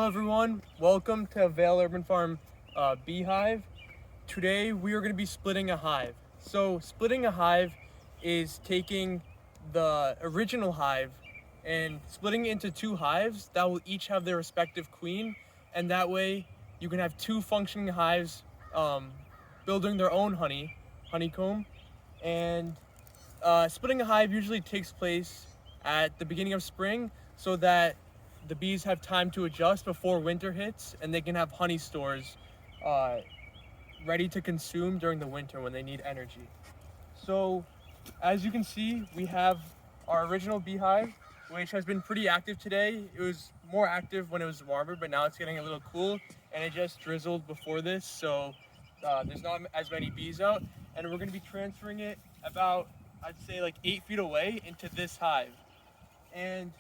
everyone, welcome to Vale Urban Farm Beehive. Today we are going to be splitting a hive. So splitting a hive is taking the original hive and splitting it into two hives that will each have their respective queen, and that way you can have two functioning hives building their own honeycomb. And splitting a hive usually takes place at the beginning of spring so that the bees have time to adjust before winter hits and they can have honey stores uh, ready to consume during the winter when they need energy. So, as you can see, we have our original beehive, which has been pretty active today. It was more active when it was warmer, but now it's getting a little cool, and it just drizzled before this, so there's not as many bees out. And we're going to be transferring it about, I'd say, like 8 feet away into this hive. And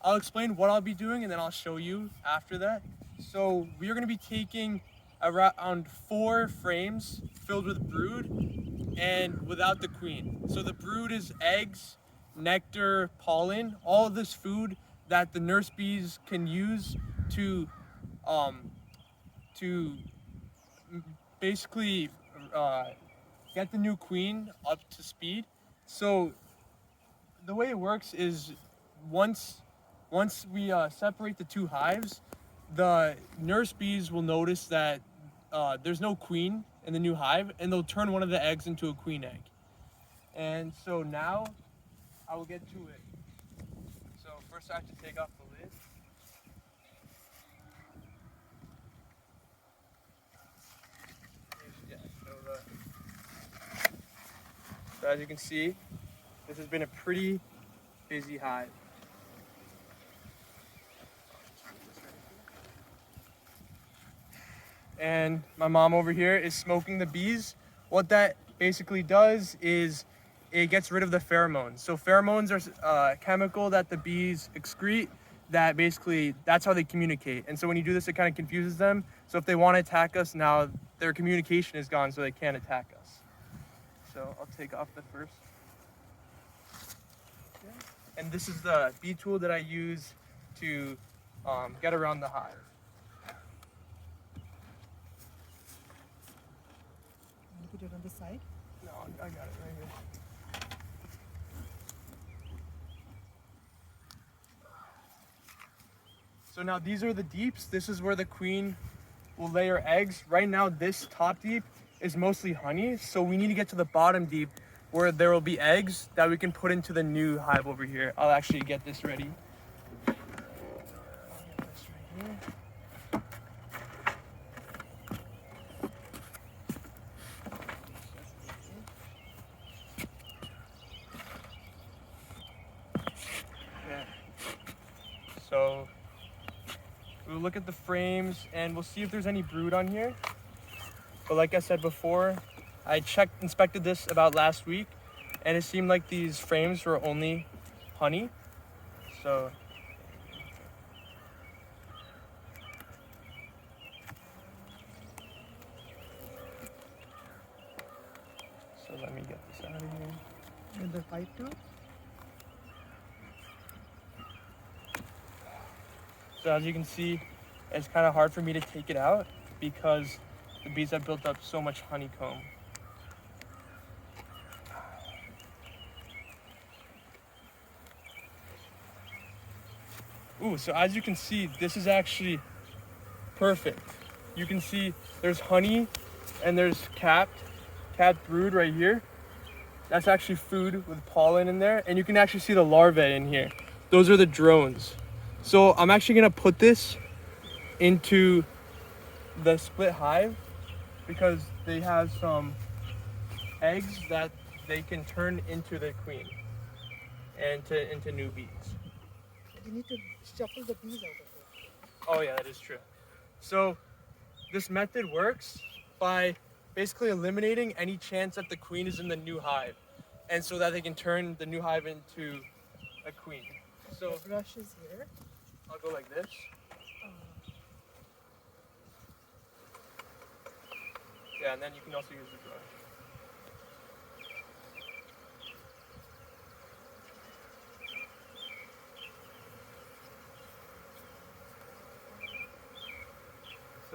I'll explain what I'll be doing, and then I'll show you after that. So we are going to be taking around 4 frames filled with brood and without the queen. So the brood is eggs, nectar, pollen, all of this food that the nurse bees can use to um, to basically uh, get the new queen up to speed. So the way it works is once we separate the two hives, the nurse bees will notice that there's no queen in the new hive, and they'll turn one of the eggs into a queen egg. And so now I will get to it. So first I have to take off the lid. Yeah, so as you can see, this has been a pretty busy hive. And my mom over here is smoking the bees. What that basically does is it gets rid of the pheromones. So pheromones are a chemical that the bees excrete that basically, that's how they communicate. And so when you do this, it kind of confuses them. So if they want to attack us now, their communication is gone, so they can't attack us. So I'll take off the first. And this is the bee tool that I use to get around the hive. Put it on the side. No, I got it right here. So now these are the deeps. This is where the queen will lay her eggs. Right now, this top deep is mostly honey. So we need to get to the bottom deep where there will be eggs that we can put into the new hive over here. I'll actually get this ready. So we'll look at the frames and we'll see if there's any brood on here. But like I said before, I inspected this about last week, and it seemed like these frames were only honey. So let me get this out of here. And the pipe too. So as you can see, it's kind of hard for me to take it out because the bees have built up so much honeycomb. Ooh, so as you can see, this is actually perfect. You can see there's honey and there's capped brood right here. That's actually food with pollen in there, and you can actually see the larvae in here. Those are the drones. So I'm actually gonna put this into the split hive because they have some eggs that they can turn into the queen and into new bees. You need to shuffle the bees out of it. Oh yeah, that is true. So this method works by basically eliminating any chance that the queen is in the new hive, and so that they can turn the new hive into a queen. So the brush is here. I'll go like this. Yeah, and then you can also use the brush.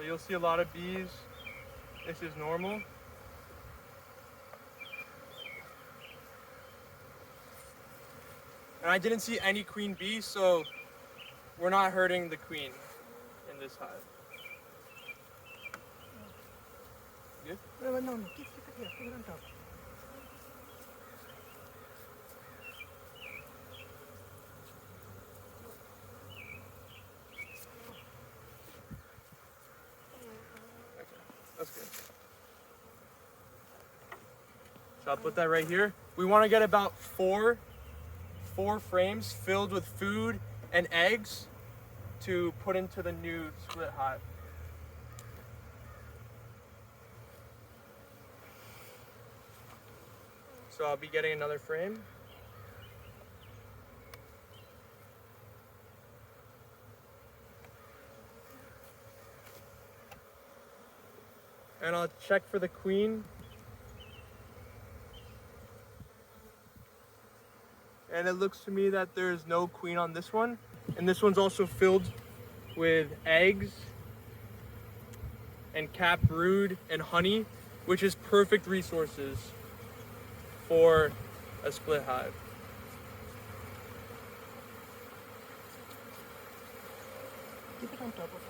So you'll see a lot of bees. This is normal. And I didn't see any queen bees, so we're not hurting the queen in this hive. Good? No, keep it here, keep it on top. Okay, that's good. So I'll put that right here. We want to get about four frames filled with food and eggs to put into the new split hive. So I'll be getting another frame. And I'll check for the queen. And it looks to me that there's no queen on this one. And this one's also filled with eggs and capped brood and honey, which is perfect resources for a split hive. Keep it on top of it.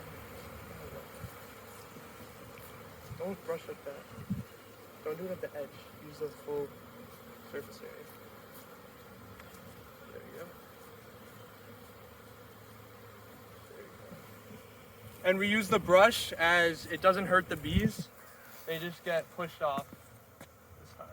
Don't brush like that. Don't do it at the edge. Use the full surface area. There you go. There you go. And we use the brush as it doesn't hurt the bees. They just get pushed off this hive.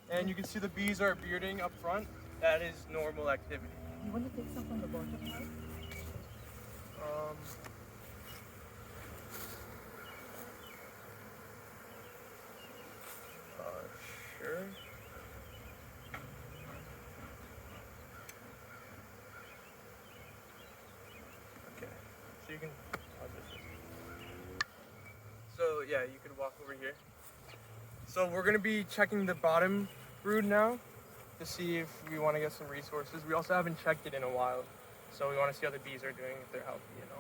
And you can see the bees are bearding up front. That is normal activity. You want to take some from the bottom now? Sure. Okay, so you can. So yeah, you can walk over here. So we're gonna be checking the bottom brood now to see if we want to get some resources. We also haven't checked it in a while, so we want to see how the bees are doing, if they're healthy, you know.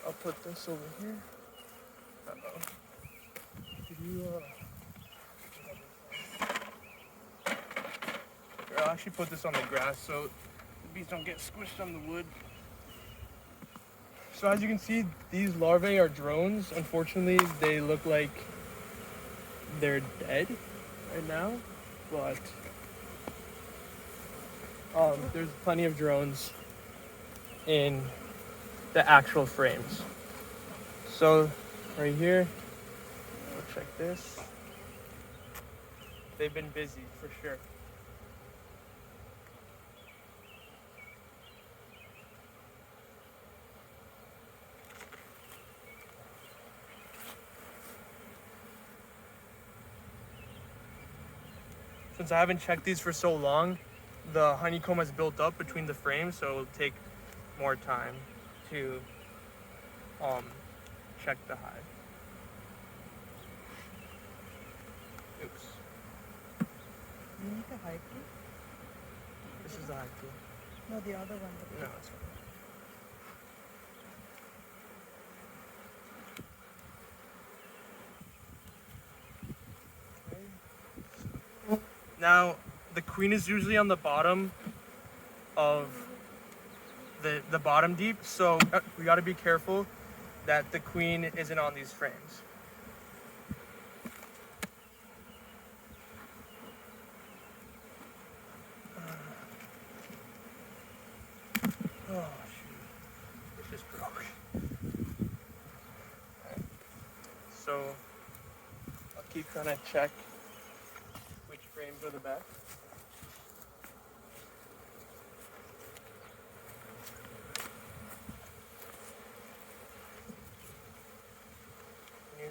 I'll put this over here. Uh-oh. Did you, Here, I'll actually put this on the grass so the bees don't get squished on the wood. So as you can see, these larvae are drones. Unfortunately, they look like they're dead right now, but there's plenty of drones in the actual frames. So right here, we'll check this. They've been busy for sure. Since I haven't checked these for so long, the honeycomb has built up between the frames, so it'll take more time to check the hive. Oops. You need a hive key? This is the hive key. No, the other one. No, it's fine. Now, the queen is usually on the bottom of the bottom deep, so we got to be careful that the queen isn't on these frames. Oh shoot, it just broke. So I'll keep trying to check which frames for the back. Can you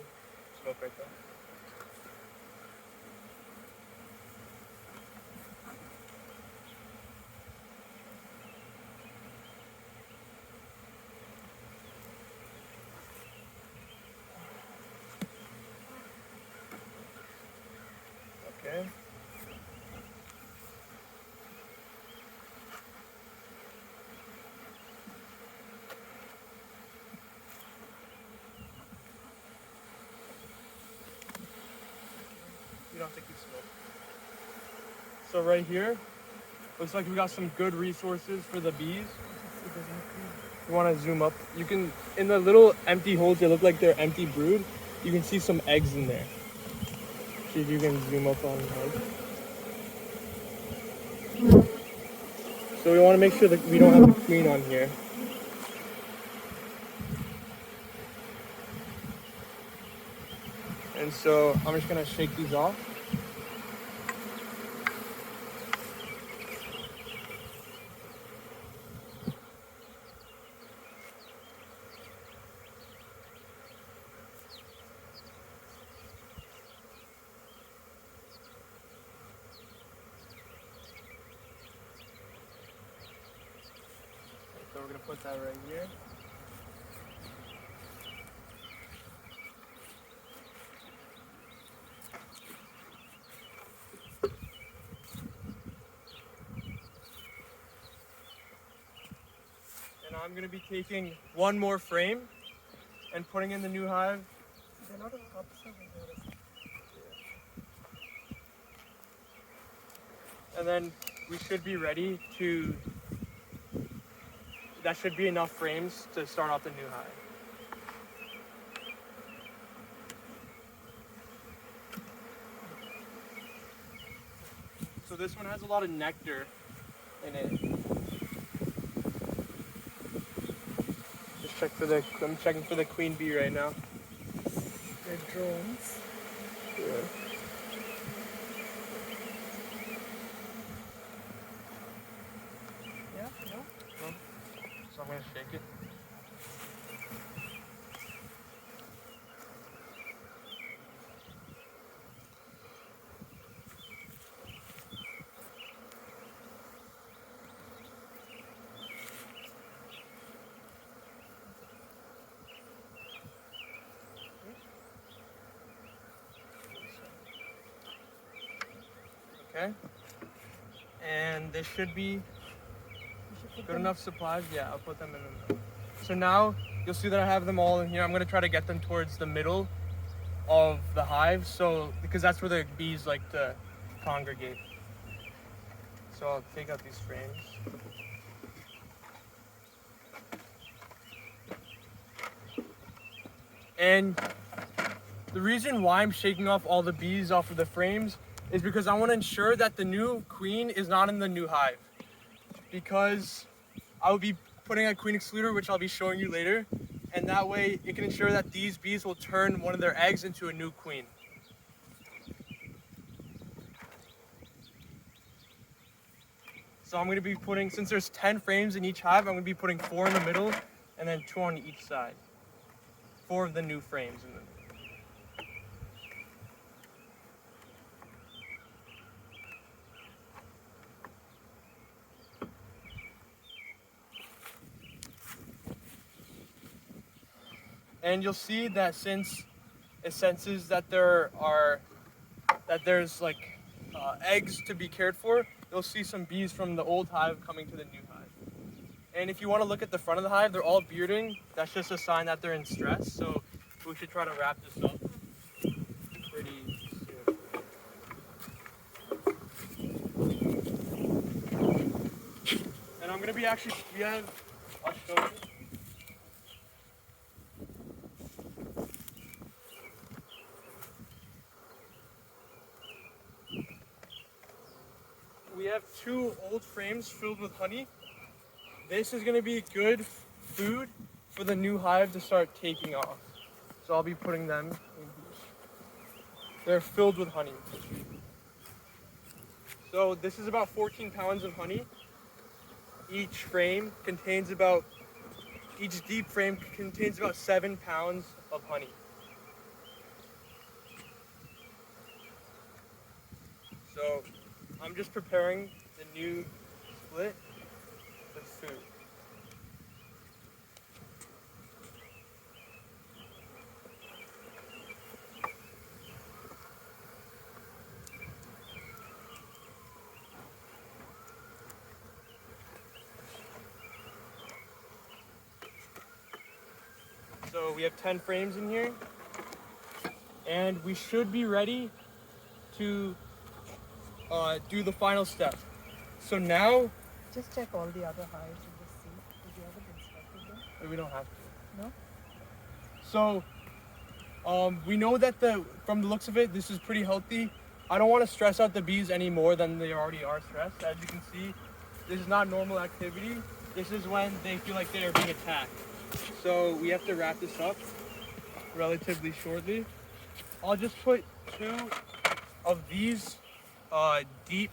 smoke right there? Okay. You don't have to keep smoking. So right here, looks like we got some good resources for the bees. You want to zoom up? You can, in the little empty holes, they look like they're empty brood. You can see some eggs in there. See if you can zoom up on the eggs. So we want to make sure that we don't have a queen on here. And so I'm just gonna shake these off. So we're gonna put that right here. And I'm gonna be taking one more frame and putting in the new hive. They're not observing there. And then we should be ready to, that should be enough frames to start off the new hive. So this one has a lot of nectar in it. Just check for the, I'm checking for the queen bee right now. They're drones. Yeah. Yeah, no? So I'm gonna shake it. Okay. And this should be You should put good them- enough supplies. Yeah, I'll put them in the middle. So now you'll see that I have them all in here. I'm gonna try to get them towards the middle of the hive, so because that's where the bees like to congregate. So I'll take out these frames. And the reason why I'm shaking off all the bees off of the frames is because I want to ensure that the new queen is not in the new hive. Because I will be putting a queen excluder, which I'll be showing you later, and that way it can ensure that these bees will turn one of their eggs into a new queen. So I'm going to be putting, since there's 10 frames in each hive, I'm going to be putting 4 in the middle and then 2 on each side. 4 of the new frames in the middle. And you'll see that since it senses that there's like eggs to be cared for, you'll see some bees from the old hive coming to the new hive. And if you want to look at the front of the hive, they're all bearding. That's just a sign that they're in stress. So we should try to wrap this up pretty soon. And I'm gonna be actually, I'll show you. We have 2 old frames filled with honey. This is going to be good food for the new hive to start taking off. So I'll be putting them in here. They're filled with honey. So this is about 14 pounds of honey. Each deep frame contains about 7 pounds of honey. So I'm just preparing the new split with food. So we have 10 frames in here, and we should be ready to do the final step. So now Just check all the other hives and just see if you haven't inspected them. we don't have to. No? So we know that from the looks of it, this is pretty healthy. I don't want to stress out the bees any more than they already are stressed. As you can see, this is not normal activity. This is when they feel like they are being attacked. So we have to wrap this up relatively shortly. I'll just put 2 of these deep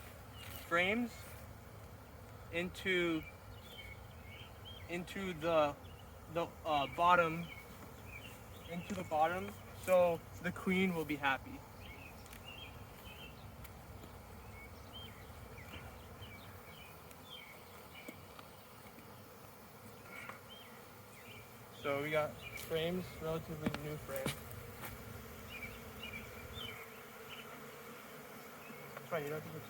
frames into the bottom, so the queen will be happy. So we got frames, relatively new frames. That's fine, you don't have to put it.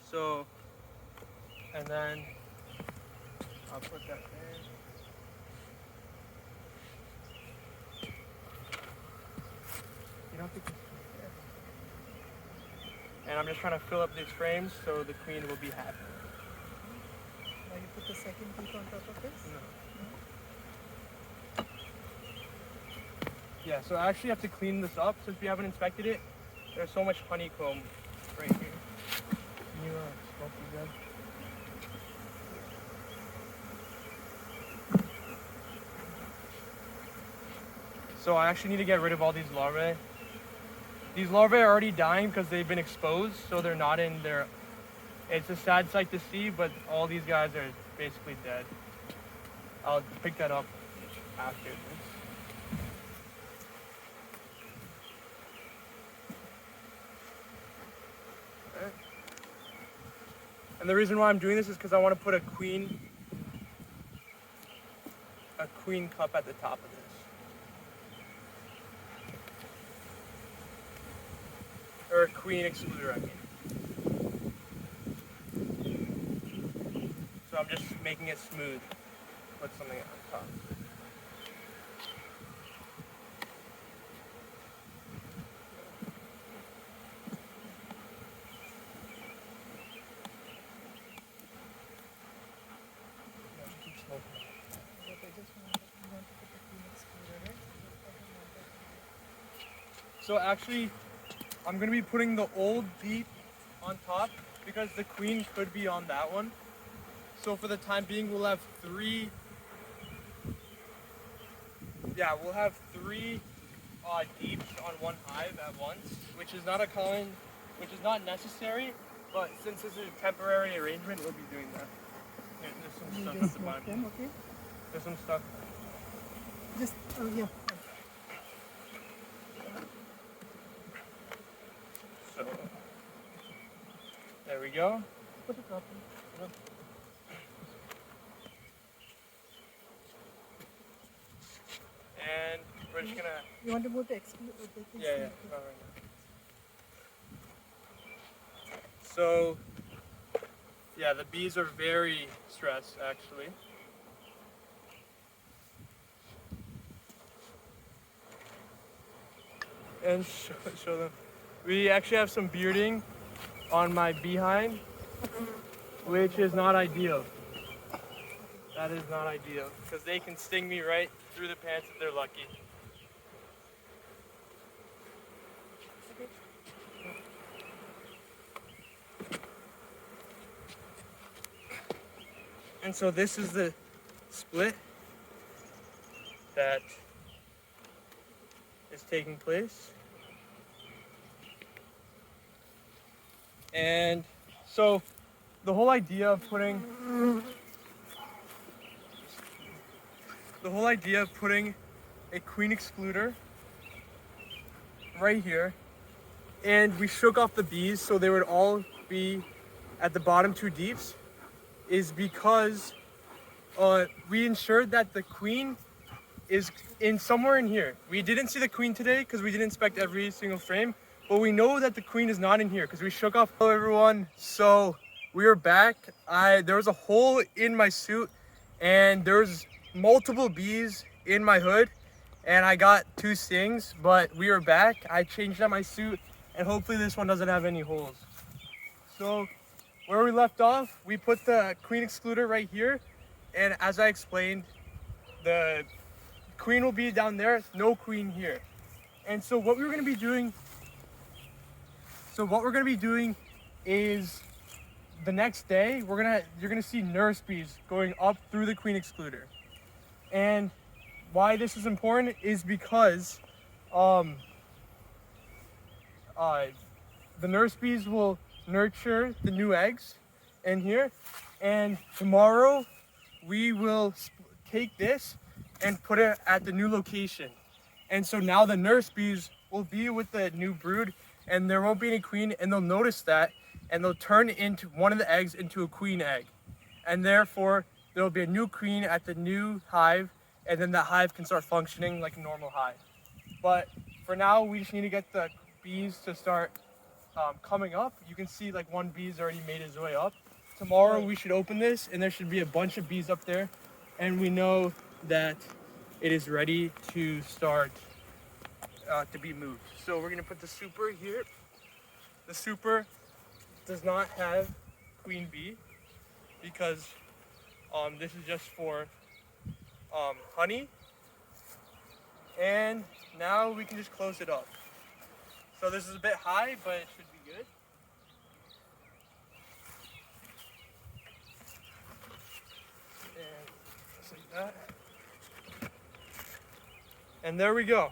So, and then I'll put that there. You don't have to put it there. And I'm just trying to fill up these frames so the queen will be happy. Now you put the second heap on top of this? No. Yeah, so I actually have to clean this up since we haven't inspected it. There's so much honeycomb right here. Can you smoke these guys? So I actually need to get rid of all these larvae. These larvae are already dying because they've been exposed, so they're not in their... It's a sad sight to see, but all these guys are basically dead. I'll pick that up after this. Okay. And the reason why I'm doing this is because I want to put a queen cup at the top of this. Or a queen excluder, I mean. So I'm just making it smooth. Put something on top. But I just want to put the Phoenix excluder, right? So actually, I'm gonna be putting the old deep on top because the queen could be on that one. So for the time being, we'll have 3. Yeah, we'll have 3 deeps on one hive at once, which is not necessary. But since this is a temporary arrangement, we'll be doing that. There's some You stuff just at the smoke bottom. them, okay? There's some stuff. Just, oh yeah. So there we go. Put it properly. And we're just gonna. You want to move the excluder? Yeah. Not right now. So, yeah, the bees are very stressed, actually. And show them. We actually have some bearding on my beehive, which is not ideal. That is not ideal, because they can sting me right through the pants if they're lucky. And so this is the split. that is taking place. And so the whole idea of putting a queen excluder right here, and we shook off the bees so they would all be at the bottom two deeps, is because we ensured that the queen is in somewhere in here. We didn't see the queen today because we didn't inspect every single frame, but we know that the queen is not in here because we shook off. Hello everyone, so we are back. There was a hole in my suit and there's multiple bees in my hood and I got 2 stings, but we are back. I changed out my suit and hopefully this one doesn't have any holes. So where we left off, we put the queen excluder right here, and as I explained, the queen will be down there, no queen here. And so what we're going to be doing is the next day you're going to see nurse bees going up through the queen excluder. And why this is important is because the nurse bees will nurture the new eggs in here, and tomorrow we will take this and put it at the new location. And so now the nurse bees will be with the new brood and there won't be any queen, and they'll notice that and they'll turn into one of the eggs into a queen egg, and therefore there will be a new queen at the new hive, and then that hive can start functioning like a normal hive. But for now we just need to get the bees to start coming up. You can see like one bee's already made his way up. Tomorrow we should open this and there should be a bunch of bees up there, and we know that it is ready to start to be moved. So we're gonna put the super here. The super does not have queen bee because this is just for honey. And now we can just close it up. So this is a bit high, but it should be good. And just like that. And there we go.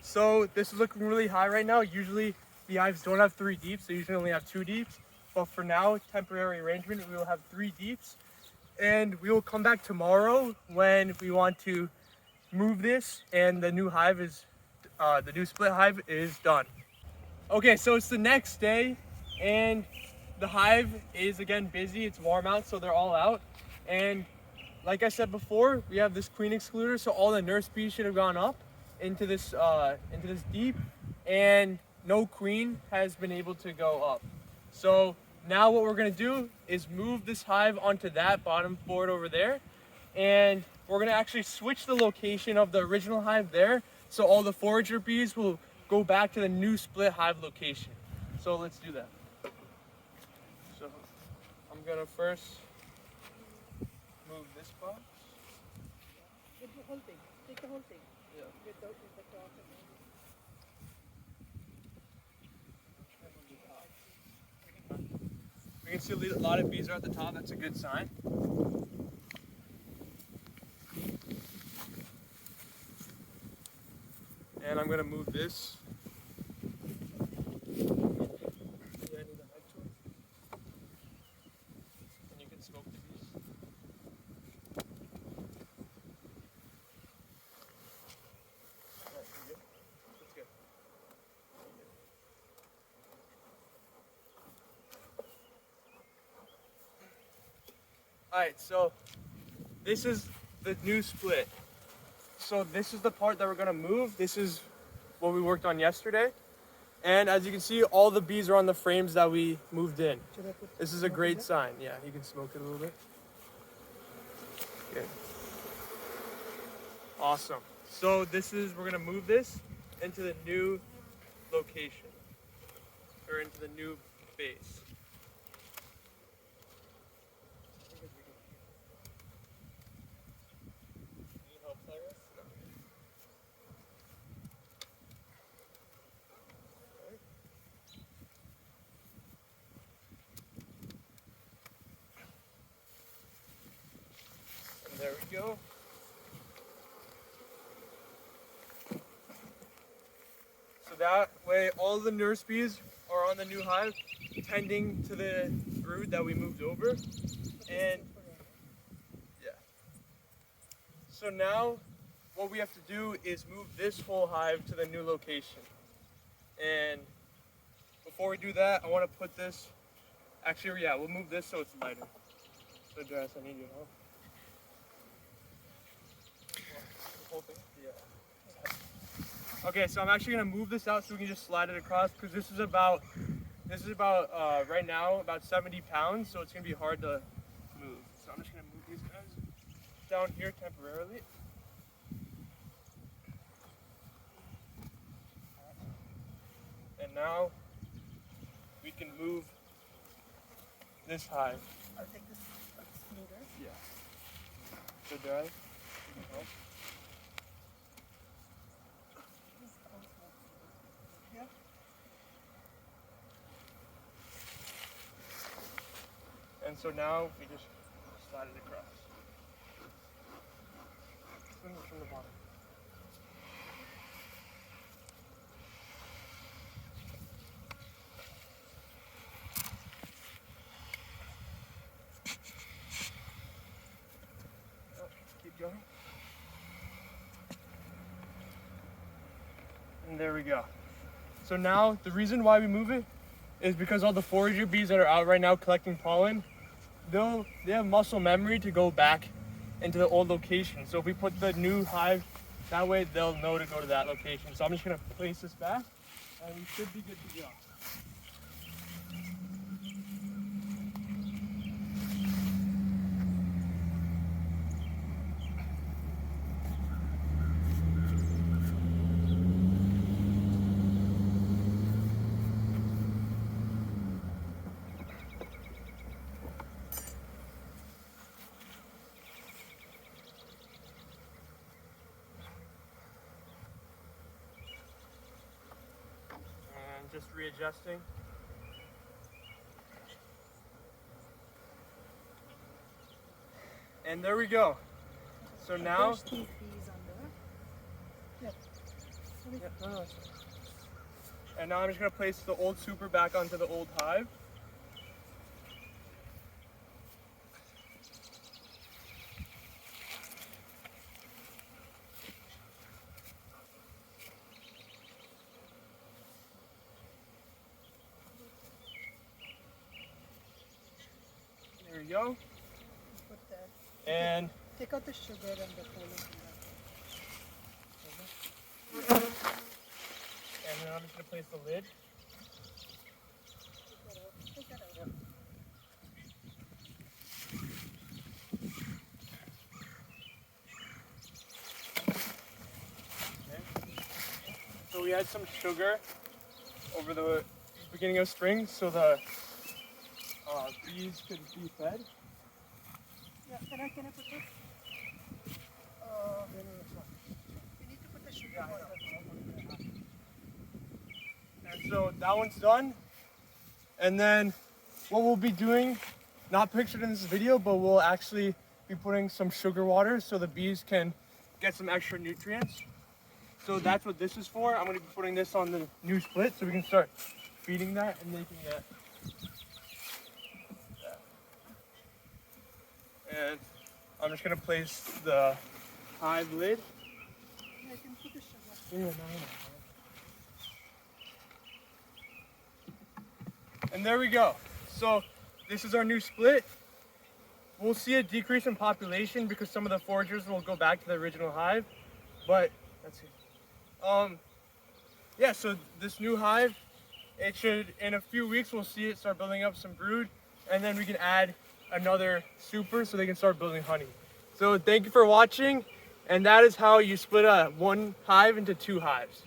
So this is looking really high right now. Usually the hives don't have 3 deeps, they usually only have 2 deeps. But for now, temporary arrangement, we will have 3 deeps. And we will come back tomorrow when we want to move this and the new hive is, the new split hive is done. Okay, so it's the next day and the hive is again busy. It's warm out, so they're all out. And like I said before, we have this queen excluder, so all the nurse bees should have gone up into this deep, and no queen has been able to go up. So now what we're gonna do is move this hive onto that bottom board over there, and we're gonna actually switch the location of the original hive there, so all the forager bees will go back to the new split hive location. So let's do that. So I'm gonna first move this box. Take the whole thing. Take the whole thing. Yeah. With the cloth and We can see a lot of bees are at the top. That's a good sign. And I'm gonna move this. Yeah, I need a mic to it. And you can smoke the bees. Alright, you good? That's good. Alright, so this is the new split. So this is the part that we're gonna move. This is what we worked on yesterday. And as you can see, all the bees are on the frames that we moved in. This is a great sign. Yeah, you can smoke it a little bit. Good. Awesome. So we're gonna move this into the new location, or into the new base. Need help, Cyrus? No. And there we go. that way all the nurse bees are on the new hive tending to the brood that we moved over. And yeah. So now what we have to do is move this whole hive to the new location. And before we do that, I want to put this, actually, yeah, we'll move this so it's lighter. So Jess, I need your help. The whole thing? Yeah. Okay, so I'm actually gonna move this out so we can just slide it across because this is about right now about 70 pounds, so it's gonna be hard to move. So I'm just gonna move these guys down here temporarily. And now we can move this hive. I'll take this smoother. Yeah. So dry. Help. Yeah. And so now we just slide it across. From the bottom. Keep going. And there we go. So now the reason why we move it is because all the forager bees that are out right now collecting pollen, they have muscle memory to go back into the old location. So if we put the new hive that way, they'll know to go to that location. So I'm just gonna place this back and we should be good to go. Just readjusting. And there we go. So now, There's these bees under. Yep. yep, no, no, and now I'm just gonna place the old super back onto the old hive. There we go. Put that. And Take out the sugar and the pollen from then I'm just gonna place the lid. that. Take that out. Yep. Okay. So we had some sugar over the beginning of spring, so the bees could be fed. Yeah, can I put this? You need to put the sugar on And so that one's done. And then what we'll be doing, not pictured in this video, but we'll actually be putting some sugar water so the bees can get some extra nutrients. So that's what this is for. I'm going to be putting this on the new split so we can start feeding that and making it. And I'm just going to place the hive lid. I can put the sugar. Yeah, no. And there we go. So this is our new split. We'll see a decrease in population because some of the foragers will go back to the original hive. But let's see. Yeah, so this new hive, it should, in a few weeks, we'll see it start building up some brood, and then we can add another super so they can start building honey. So thank you for watching, and that is how you split one hive into 2 hives.